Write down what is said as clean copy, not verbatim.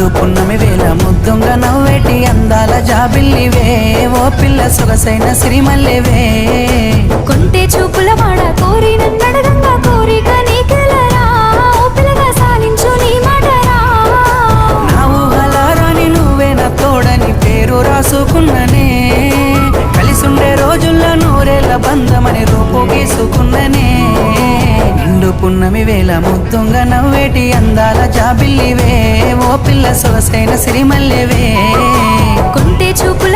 నిండు పున్నమి వేళ ముద్దుంగా నవ్వేటి అందాల జాబిల్లివే ఓ పిల్ల సొగసైన సిరిమల్లెవే కొంటే చూపుల వాడ కోరి నన్నడగంగా కోరిక నీకెలరా ఓ పిల్లగా సాలించు నీ మాటరా నా ఊహలారాని నువ్వే నా తోడని పేరు రాసుకున్ననే కలిసుండే రోజుల్లో నూరేళ్ల బంధమని రూపు గీసుకున్ననే నిండు పున్నమి వేళ ముద్దుంగా నవ్వేటి అందాల జాబిల్లివే ఓ పిల్ల సొగసైన సిరిమల్లెవే కొంటే చూపుల